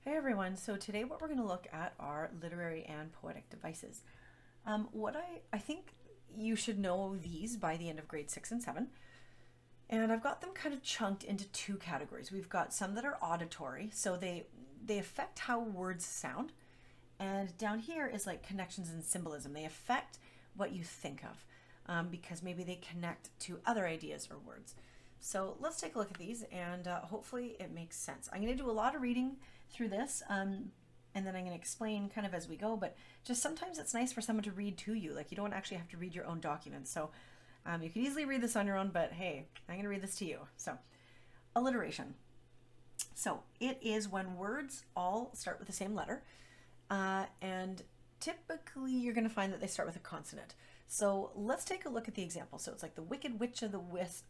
Hey everyone, so today what we're going to look at are literary and poetic devices. I think you should know these by the end of grade 6 and 7, and I've got them kind of chunked into two categories. We've got some that are auditory, so they affect how words sound, and down here is like connections and symbolism. They affect what you think of, because maybe they connect to other ideas or words. So let's take a look at these and hopefully it makes sense. I'm going to do a lot of reading through this, and then I'm going to explain kind of as we go, but just sometimes it's nice for someone to read to you. Like, you don't actually have to read your own documents. So you can easily read this on your own, but hey, I'm going to read this to you. So, alliteration. So it is when words all start with the same letter, and typically you're going to find that they start with a consonant. So let's take a look at the example. So it's like the Wicked Witch of the West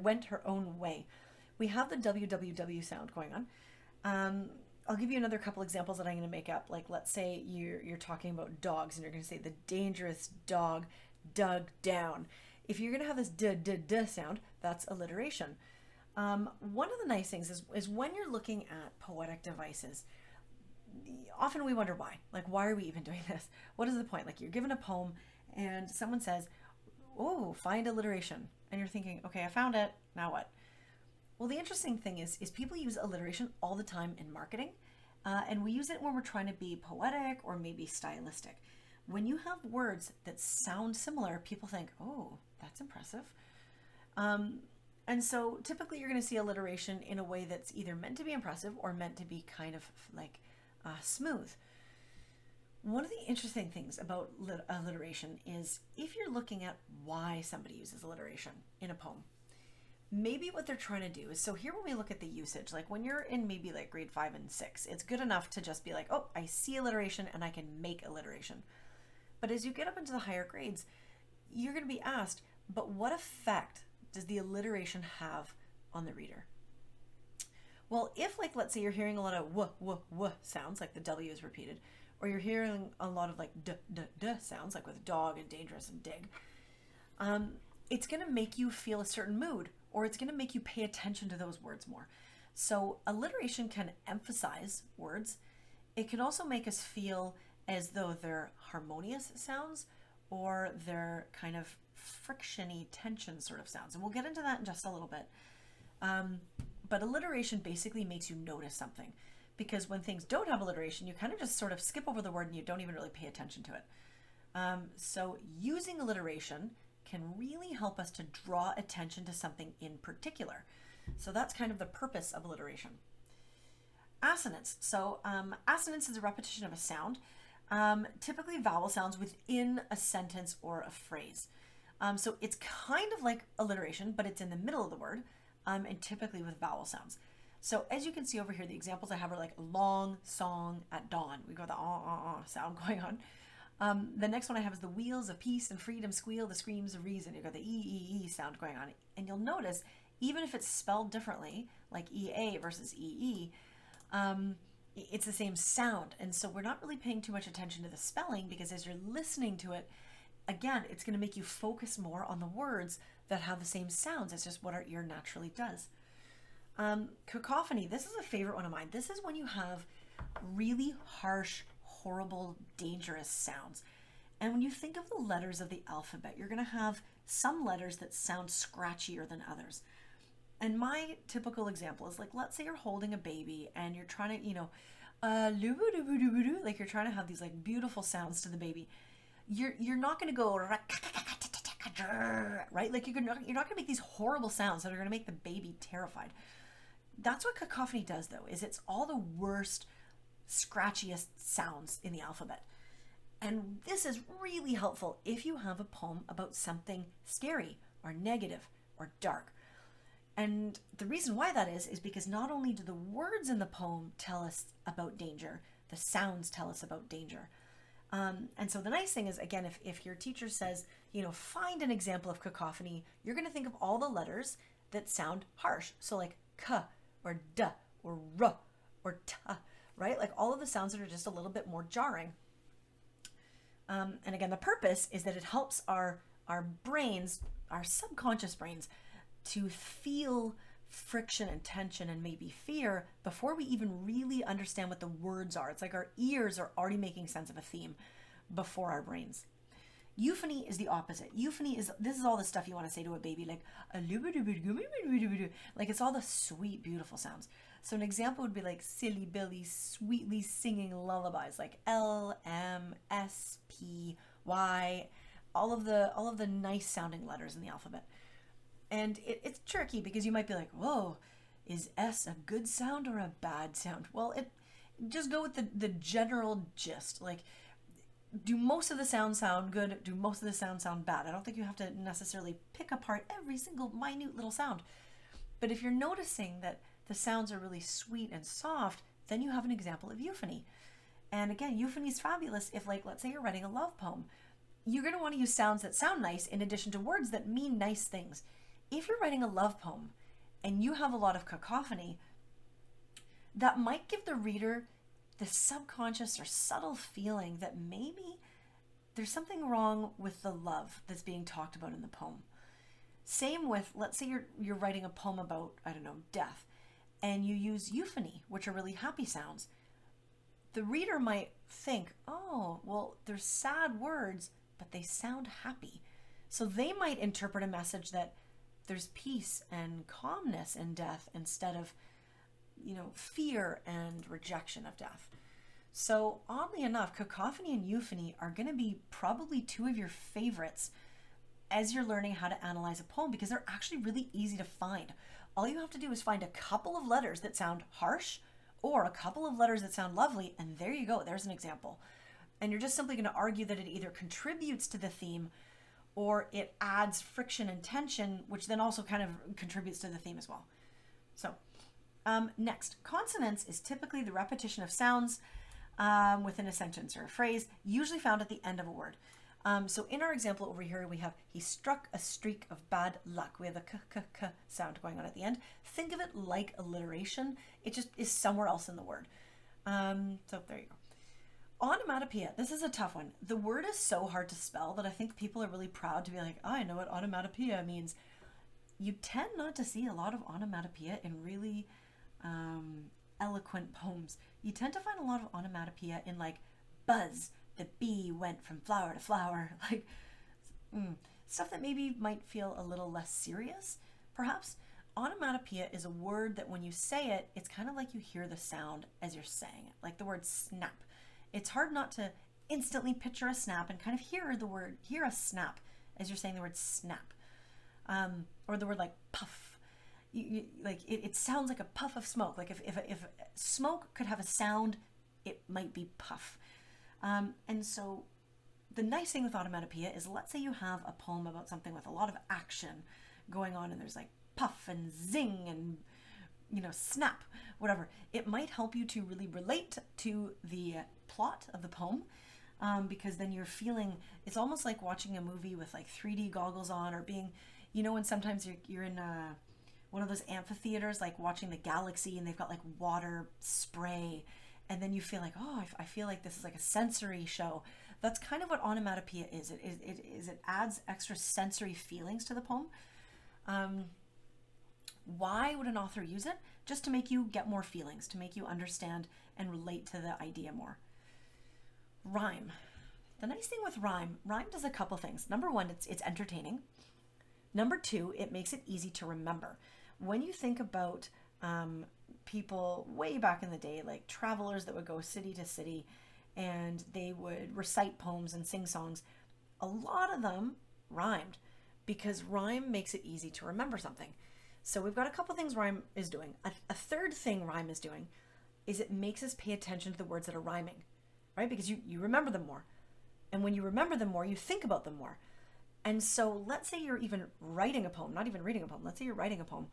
went her own way. We have the WWW sound going on. I'll give you another couple examples that I'm going to make up. Like, let's say you're talking about dogs and you're going to say the dangerous dog dug down. If you're going to have this d sound, that's alliteration. One of the nice things is when you're looking at poetic devices, often we wonder why. Like, why are we even doing this? What is the point? Like, you're given a poem and someone says, oh, find alliteration. And you're thinking, okay, I found it. Now what? Well, the interesting thing is people use alliteration all the time in marketing, and we use it when we're trying to be poetic or maybe stylistic. When you have words that sound similar, people think, oh, that's impressive. And so typically you're going to see alliteration in a way that's either meant to be impressive or meant to be kind of like smooth. One of the interesting things about alliteration is if you're looking at why somebody uses alliteration in a poem, maybe what they're trying to do is, so here when we look at the usage, like when you're in maybe like grade 5 and 6, it's good enough to just be like, oh, I see alliteration and I can make alliteration. But as you get up into the higher grades, you're going to be asked, but what effect does the alliteration have on the reader? Well, if, like, let's say you're hearing a lot of w sounds, like the W is repeated, or you're hearing a lot of like d sounds, like with dog and dangerous and dig, it's going to make you feel a certain mood, or it's going to make you pay attention to those words more. So alliteration can emphasize words. It can also make us feel as though they're harmonious sounds, or they're kind of frictiony tension sort of sounds. And we'll get into that in just a little bit. But alliteration basically makes you notice something, because when things don't have alliteration, you kind of just sort of skip over the word and you don't even really pay attention to it. So using alliteration can really help us to draw attention to something in particular. So that's kind of the purpose of alliteration. Assonance. So assonance is a repetition of a sound, typically vowel sounds within a sentence or a phrase. So it's kind of like alliteration, but it's in the middle of the word, and typically with vowel sounds. So as you can see over here, the examples I have are like long song at dawn. We've got the sound going on. The next one I have is the wheels of peace and freedom squeal, the screams of reason. You've got the E sound going on. And you'll notice, even if it's spelled differently, like EA versus EE, it's the same sound. And so we're not really paying too much attention to the spelling, because as you're listening to it, again, it's going to make you focus more on the words that have the same sounds. It's just what our ear naturally does. Cacophony, this is a favorite one of mine. This is when you have really harsh, horrible, dangerous sounds. And when you think of the letters of the alphabet, you're going to have some letters that sound scratchier than others. And my typical example is, like, let's say you're holding a baby and you're trying to, like, you're trying to have these like beautiful sounds to the baby. You're not going to go right, like you're not going to make these horrible sounds that are going to make the baby terrified. That's what cacophony does, though, is it's all the worst, scratchiest sounds in the alphabet. And this is really helpful if you have a poem about something scary or negative or dark. And the reason why that is because not only do the words in the poem tell us about danger, the sounds tell us about danger. And so the nice thing is, again, if your teacher says, find an example of cacophony, you're going to think of all the letters that sound harsh. So like k or d or r or t, right? Like all of the sounds that are just a little bit more jarring. And again, the purpose is that it helps our brains, our subconscious brains, to feel friction and tension and maybe fear before we even really understand what the words are. It's like our ears are already making sense of a theme before our brains. Euphony is the opposite. Euphony is, this is all the stuff you want to say to a baby, like it's all the sweet, beautiful sounds. So an example would be like silly Billy sweetly singing lullabies, like L, M, S, P, Y, all of the nice sounding letters in the alphabet. And it's tricky because you might be like, whoa, is S a good sound or a bad sound? Well, just go with the general gist. Like, do most of the sounds sound good? Do most of the sounds sound bad? I don't think you have to necessarily pick apart every single minute little sound. But if you're noticing that the sounds are really sweet and soft, then you have an example of euphony. And again, euphony is fabulous if, like, let's say you're writing a love poem. You're going to want to use sounds that sound nice in addition to words that mean nice things. If you're writing a love poem and you have a lot of cacophony, that might give the reader the subconscious or subtle feeling that maybe there's something wrong with the love that's being talked about in the poem. Same with, let's say you're writing a poem about, I don't know, death, and you use euphony, which are really happy sounds. The reader might think, oh, well, they're sad words, but they sound happy. So they might interpret a message that there's peace and calmness in death instead of, fear and rejection of death. So oddly enough, cacophony and euphony are going to be probably two of your favorites as you're learning how to analyze a poem, because they're actually really easy to find. All you have to do is find a couple of letters that sound harsh or a couple of letters that sound lovely, and there you go, there's an example. And you're just simply going to argue that it either contributes to the theme or it adds friction and tension, which then also kind of contributes to the theme as well. So next, consonance is typically the repetition of sounds within a sentence or a phrase, usually found at the end of a word. So in our example over here, we have, he struck a streak of bad luck. We have the k sound going on at the end. Think of it like alliteration. It just is somewhere else in the word. So there you go. Onomatopoeia. This is a tough one. The word is so hard to spell that I think people are really proud to be like, oh, I know what onomatopoeia means. You tend not to see a lot of onomatopoeia in really eloquent poems. You tend to find a lot of onomatopoeia in like buzz, the bee went from flower to flower, like stuff that maybe might feel a little less serious, perhaps. Onomatopoeia is a word that when you say it, it's kind of like you hear the sound as you're saying it, like the word snap. It's hard not to instantly picture a snap and kind of hear a snap as you're saying the word snap. Or the word like puff. It sounds like a puff of smoke. Like if smoke could have a sound, it might be puff. And so the nice thing with onomatopoeia is, let's say you have a poem about something with a lot of action going on and there's like puff and zing and snap, whatever. It might help you to really relate to the plot of the poem, because then you're feeling, it's almost like watching a movie with like 3D goggles on, or being, when sometimes you're in one of those amphitheaters, like watching the galaxy and they've got like water spray, and then you feel like, oh, I feel like this is like a sensory show. That's kind of what onomatopoeia is. It adds extra sensory feelings to the poem. Why would an author use it? Just to make you get more feelings, to make you understand and relate to the idea more. Rhyme. The nice thing with rhyme does a couple things. Number one, it's entertaining. Number two, it makes it easy to remember. When you think about people way back in the day, like travelers that would go city to city and they would recite poems and sing songs, a lot of them rhymed because rhyme makes it easy to remember something. So we've got a couple things rhyme is doing. A third thing rhyme is doing is it makes us pay attention to the words that are rhyming, right? Because you remember them more. And when you remember them more, you think about them more. And so let's say you're even writing a poem, not even reading a poem. Let's say you're writing a poem.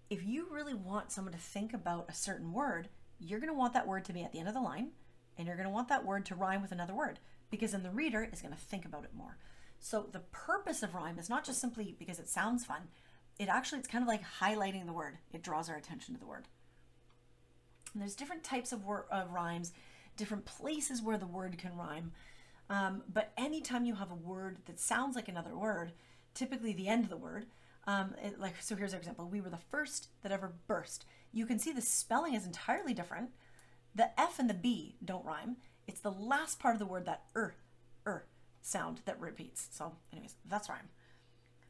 If you really want someone to think about a certain word, you're going to want that word to be at the end of the line, and you're going to want that word to rhyme with another word, because then the reader is going to think about it more. So the purpose of rhyme is not just simply because it sounds fun. It's kind of like highlighting the word. It draws our attention to the word. And there's different types of rhymes, different places where the word can rhyme. But anytime you have a word that sounds like another word, typically the end of the word, So here's an example. We were the first that ever burst. You can see the spelling is entirely different. The F and the B don't rhyme. It's the last part of the word, that sound, that repeats. So anyways, that's rhyme.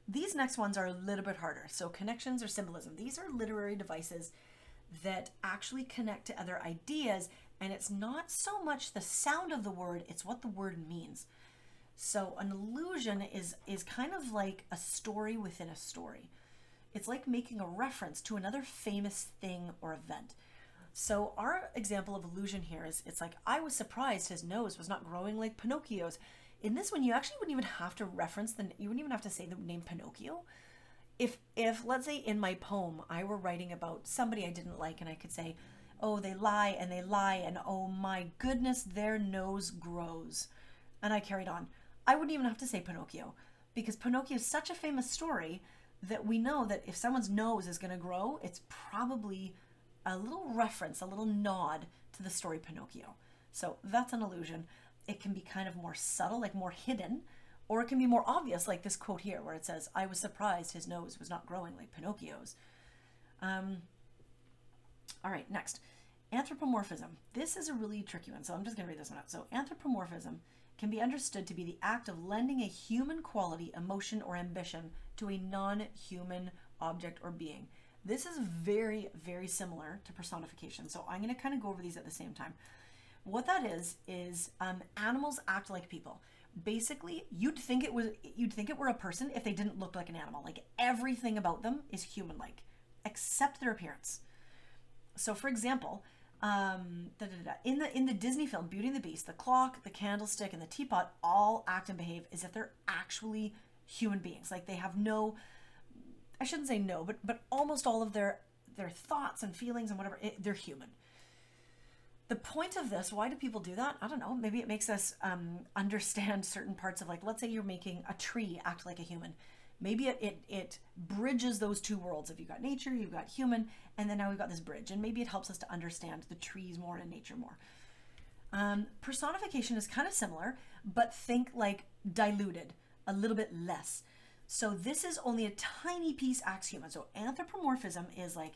These next ones are a little bit harder. So connections or symbolism. These are literary devices that actually connect to other ideas, and it's not so much the sound of the word, it's what the word means. So an allusion is kind of like a story within a story. It's like making a reference to another famous thing or event. So our example of allusion here is, it's like, I was surprised his nose was not growing like Pinocchio's. In this one, you actually wouldn't even have to you wouldn't even have to say the name Pinocchio. If let's say in my poem, I were writing about somebody I didn't like, and I could say, oh, they lie, and oh my goodness, their nose grows. And I carried on. I wouldn't even have to say Pinocchio, because Pinocchio is such a famous story that we know that if someone's nose is going to grow, it's probably a little reference, a little nod to the story Pinocchio. So that's an allusion. It can be kind of more subtle, like more hidden, or it can be more obvious, like this quote here where it says, I was surprised his nose was not growing like Pinocchio's. All right, next. Anthropomorphism. This is a really tricky one, so I'm just going to read this one out. So anthropomorphism can be understood to be the act of lending a human quality, emotion, or ambition to a non-human object or being. This is very, very similar to personification, so I'm going to kind of go over these at the same time. What that is animals act like people. Basically, you'd think it were a person if they didn't look like an animal. Like everything about them is human-like, except their appearance. So, for example, in the Disney film Beauty and the Beast, the clock, the candlestick, and the teapot all act and behave as if they're actually human beings. Like they have no, I shouldn't say no, but almost all of their thoughts and feelings and whatever, they're human. The point of this, why do people do that? I don't know. Maybe it makes us understand certain parts of, like, let's say you're making a tree act like a human. Maybe it bridges those two worlds. If you've got nature, you've got human, and then now we've got this bridge. And maybe it helps us to understand the trees more and nature more. Personification is kind of similar, but think like diluted, a little bit less. So this is only a tiny piece acts human. So anthropomorphism is like,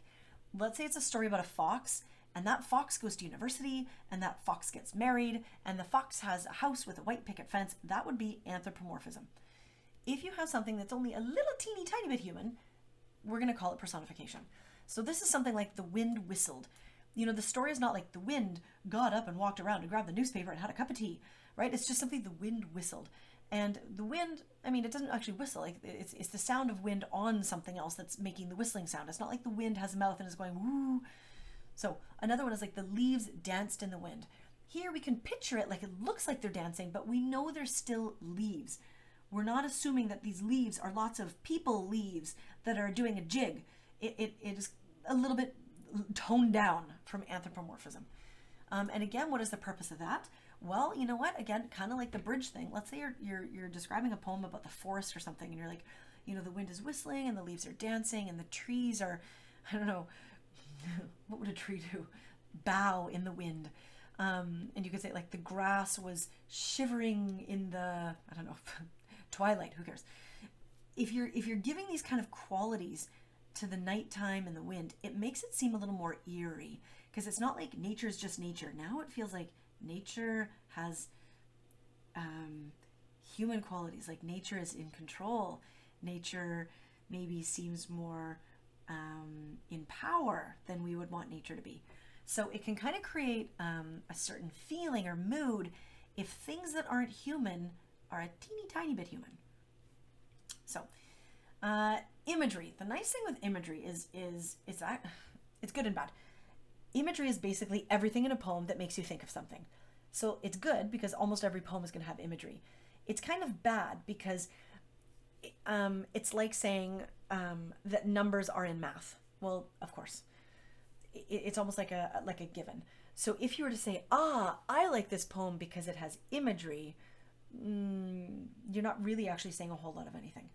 let's say it's a story about a fox, and that fox goes to university, and that fox gets married, and the fox has a house with a white picket fence. That would be anthropomorphism. If you have something that's only a little teeny tiny bit human, we're going to call it personification. So this is something like the wind whistled. You know, the story is not like the wind got up and walked around and grabbed the newspaper and had a cup of tea, right? It's just simply the wind whistled. And the wind, I mean, it doesn't actually whistle. Like it's the sound of wind on something else that's making the whistling sound. It's not like the wind has a mouth and is going woo. So another one is like the leaves danced in the wind. Here we can picture it like it looks like they're dancing, but we know they're still leaves. We're not assuming that these leaves are lots of people leaves that are doing a jig. It is a little bit toned down from anthropomorphism. And again, what is the purpose of that? Well, you know what? Again, kind of like the bridge thing. Let's say you're describing a poem about the forest or something, and you're like, you know, the wind is whistling and the leaves are dancing and the trees are, I don't know, what would a tree do? Bow in the wind. And you could say like the grass was shivering in the, I don't know, twilight, who cares? If you're giving these kind of qualities to the nighttime and the wind, it makes it seem a little more eerie, because it's not like nature's just nature. Now it feels like nature has human qualities, like nature is in control. Nature maybe seems more in power than we would want nature to be. So it can kind of create a certain feeling or mood if things that aren't human are a teeny tiny bit human. So imagery. The nice thing with imagery is it's good and bad. Imagery is basically everything in a poem that makes you think of something. So it's good because almost every poem is going to have imagery. It's kind of bad because it's like saying that numbers are in math. Well, of course, it's almost like a given. So if you were to say, I like this poem because it has imagery, you're not really actually saying a whole lot of anything.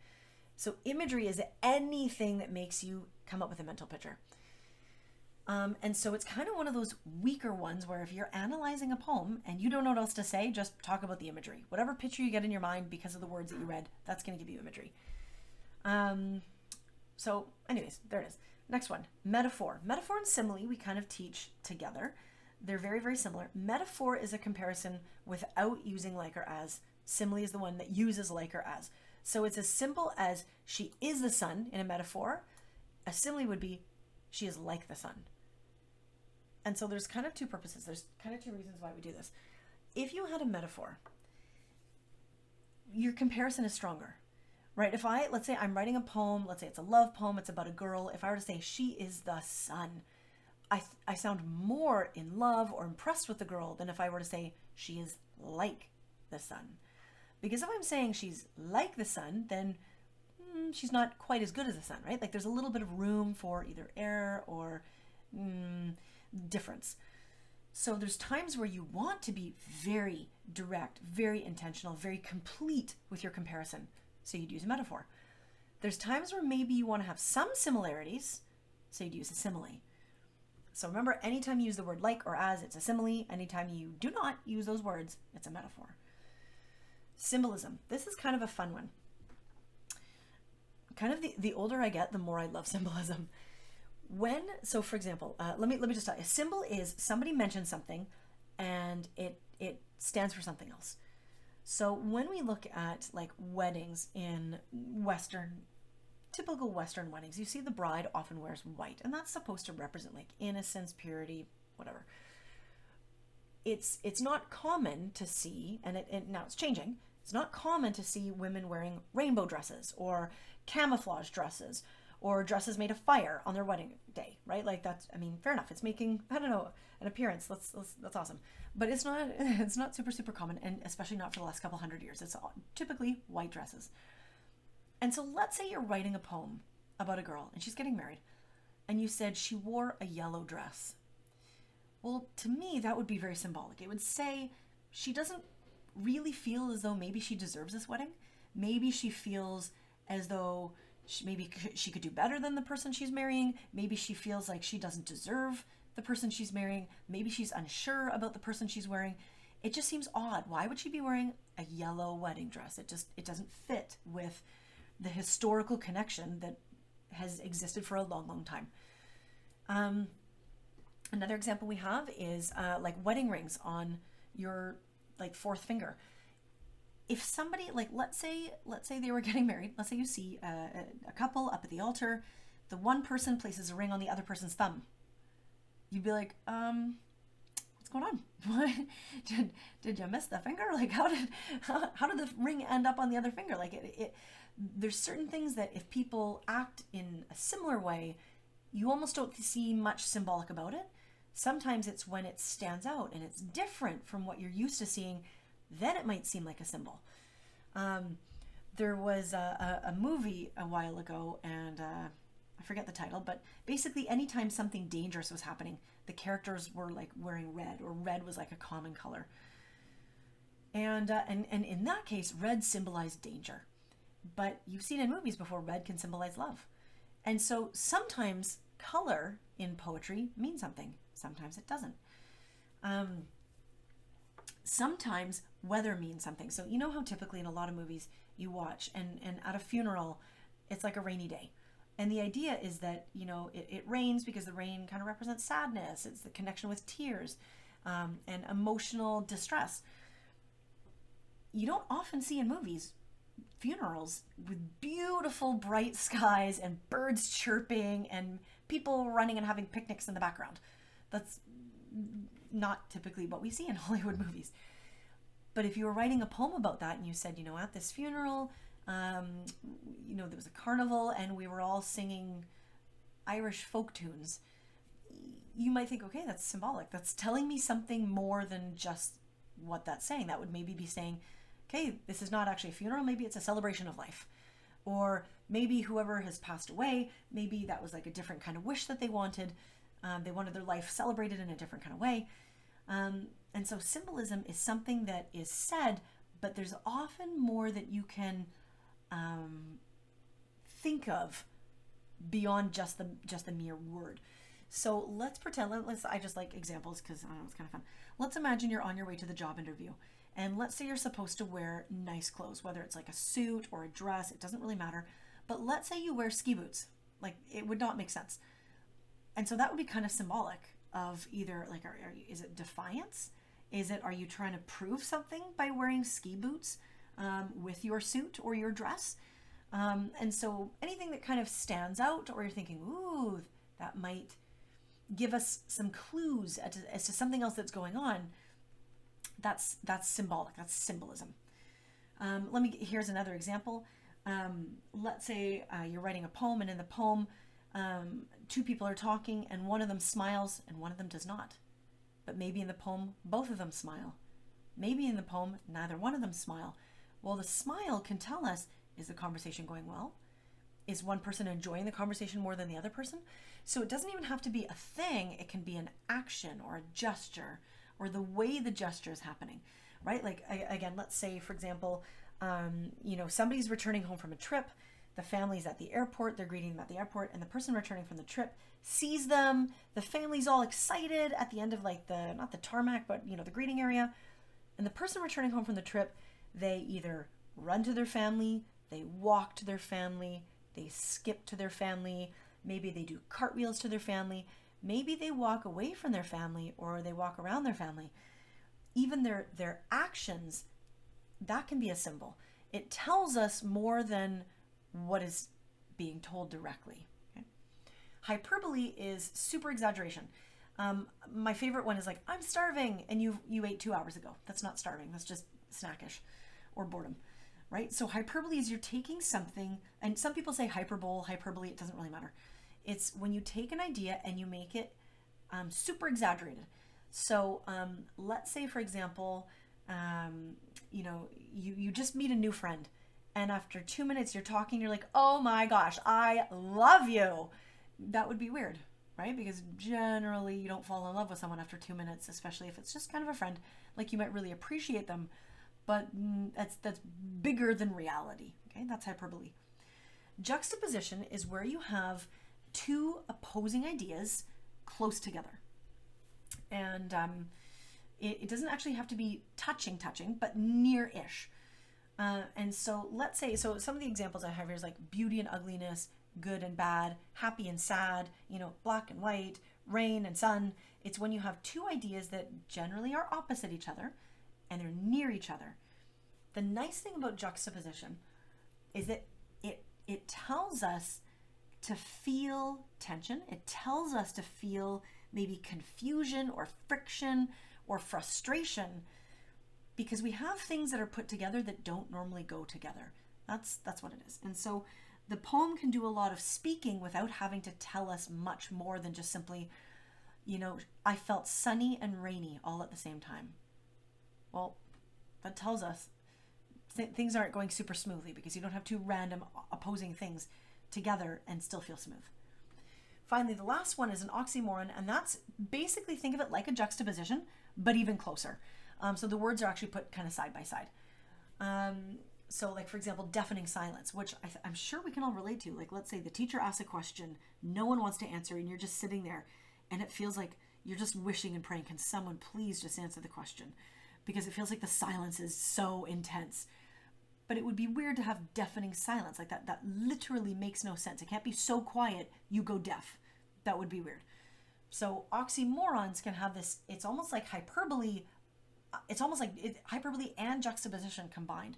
So imagery is anything that makes you come up with a mental picture. And so it's kind of one of those weaker ones where if you're analyzing a poem and you don't know what else to say, just talk about the imagery. Whatever picture you get in your mind because of the words that you read, that's going to give you imagery. So anyways, there it is. Next one, metaphor. Metaphor and simile we kind of teach together. They're very, very similar. Metaphor is a comparison without using like or as. Simile is the one that uses like or as. So it's as simple as she is the sun in a metaphor. A simile would be she is like the sun. And so there's kind of two purposes. There's kind of two reasons why we do this. If you had a metaphor, your comparison is stronger, right? If let's say I'm writing a poem, let's say it's a love poem, it's about a girl. If I were to say she is the sun, I sound more in love or impressed with the girl than if I were to say she is like the sun. Because if I'm saying she's like the sun, then she's not quite as good as the sun, right? Like there's a little bit of room for either error or difference. So there's times where you want to be very direct, very intentional, very complete with your comparison. So you'd use a metaphor. There's times where maybe you want to have some similarities, so you'd use a simile. So remember, anytime you use the word like or as, it's a simile. Anytime you do not use those words, it's a metaphor. Symbolism. This is kind of a fun one. Kind of the older I get, the more I love symbolism. So for example, let me just tell you, a symbol is somebody mentions something and it stands for something else. So when we look at like weddings in typical Western weddings, you see the bride often wears white, and that's supposed to represent like innocence, purity, whatever. It's not common to see, and now it's changing. It's not common to see women wearing rainbow dresses or camouflage dresses or dresses made of fire on their wedding day, right? Like that's, I mean, fair enough. It's making, I don't know, an appearance. That's awesome. But it's not super, super common, and especially not for the last couple hundred years. It's typically white dresses. And so let's say you're writing a poem about a girl and she's getting married and you said she wore a yellow dress. Well, to me, that would be very symbolic. It would say she doesn't really feel as though maybe she deserves this wedding. Maybe she feels as though maybe she could do better than the person she's marrying. Maybe she feels like she doesn't deserve the person she's marrying. Maybe she's unsure about the person she's wearing. It just seems odd. Why would she be wearing a yellow wedding dress? It doesn't fit with the historical connection that has existed for a long, long time. Another example we have is like wedding rings on your like fourth finger. If somebody, like let's say they were getting married, let's say you see a couple up at the altar, the one person places a ring on the other person's thumb. You'd be like, what's going on? What did you miss the finger? Like how did the ring end up on the other finger? Like there's certain things that if people act in a similar way, you almost don't see much symbolic about it. Sometimes it's when it stands out and it's different from what you're used to seeing, then it might seem like a symbol. There was a movie a while ago, and I forget the title, but basically anytime something dangerous was happening, the characters were like wearing red, or red was like a common color. And in that case, red symbolized danger. But you've seen in movies before, red can symbolize love. And so sometimes color in poetry means something. Sometimes it doesn't. Sometimes weather means something. So you know how typically in a lot of movies you watch and at a funeral, it's like a rainy day. And the idea is that, you know, it rains because the rain kind of represents sadness. It's the connection with tears and emotional distress. You don't often see in movies funerals with beautiful bright skies and birds chirping and people running and having picnics in the background. That's not typically what we see in Hollywood movies. But if you were writing a poem about that and you said, you know, at this funeral, you know, there was a carnival and we were all singing Irish folk tunes, you might think, okay, that's symbolic. That's telling me something more than just what that's saying. That would maybe be saying, okay, this is not actually a funeral, maybe it's a celebration of life. Or maybe whoever has passed away, maybe that was like a different kind of wish that they wanted. They wanted their life celebrated in a different kind of way. And so symbolism is something that is said, but there's often more that you can think of beyond just the mere word. So let's pretend, I just like examples because I don't know, it's kind of fun. Let's imagine you're on your way to the job interview. And let's say you're supposed to wear nice clothes, whether it's like a suit or a dress, it doesn't really matter. But let's say you wear ski boots. Like, it would not make sense. And so that would be kind of symbolic of either, like, is it defiance? Are you trying to prove something by wearing ski boots with your suit or your dress? And so anything that kind of stands out, or you're thinking, ooh, that might give us some clues as to something else that's going on, that's symbolic, that's symbolism. Here's another example. Let's say you're writing a poem, and in the poem, two people are talking, and one of them smiles and one of them does not. But maybe in the poem, both of them smile. Maybe in the poem, neither one of them smile. Well, the smile can tell us, is the conversation going well? Is one person enjoying the conversation more than the other person? So it doesn't even have to be a thing. It can be an action or a gesture or the way the gesture is happening, right? Like, again, let's say, for example, somebody's returning home from a trip. The family's at the airport. They're greeting them at the airport, and the person returning from the trip sees them. The family's all excited at the end of, like, not the tarmac, but, the greeting area. And the person returning home from the trip, they either run to their family, they walk to their family, they skip to their family, maybe they do cartwheels to their family, maybe they walk away from their family, or they walk around their family. Even their actions, that can be a symbol. It tells us more than what is being told directly. Okay? Hyperbole is super exaggeration. My favorite one is like, I'm starving, and you ate 2 hours ago. That's not starving. That's just snackish or boredom, right? So hyperbole is you're taking something, and some people say hyperbole, it doesn't really matter. It's when you take an idea and you make it super exaggerated. So let's say, for example, you just meet a new friend, and after 2 minutes you're talking, you're like, oh my gosh, I love you. That would be weird, right? Because generally you don't fall in love with someone after 2 minutes, especially if it's just kind of a friend. Like, you might really appreciate them, but that's bigger than reality. Okay, that's hyperbole. Juxtaposition is where you have two opposing ideas close together. And it doesn't actually have to be touching, but near-ish. And so let's say, so some of the examples I have here is like beauty and ugliness, good and bad, happy and sad, black and white, rain and sun. It's when you have two ideas that generally are opposite each other and they're near each other. The nice thing about juxtaposition is that it tells us to feel tension. It tells us to feel maybe confusion or friction or frustration, because we have things that are put together that don't normally go together. That's what it is. And so the poem can do a lot of speaking without having to tell us much more than just simply, I felt sunny and rainy all at the same time. Well, that tells us things aren't going super smoothly, because you don't have two random opposing things together and still feel smooth. Finally, the last one is an oxymoron, and that's basically, think of it like a juxtaposition, but even closer. So the words are actually put kind of side by side. So like, for example, deafening silence, which I'm sure we can all relate to. Like, let's say the teacher asks a question, no one wants to answer, and you're just sitting there, and it feels like you're just wishing and praying, can someone please just answer the question? Because it feels like the silence is so intense. But it would be weird to have deafening silence like that. That literally makes no sense. It can't be so quiet you go deaf. That would be weird. So oxymorons can have this, it's almost like hyperbole. It's almost like hyperbole and juxtaposition combined.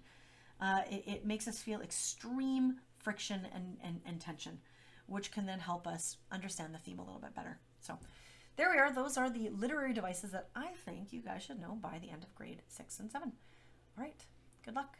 It makes us feel extreme friction and tension, which can then help us understand the theme a little bit better. So there we are. Those are the literary devices that I think you guys should know by the end of grade 6 and 7. All right. Good luck.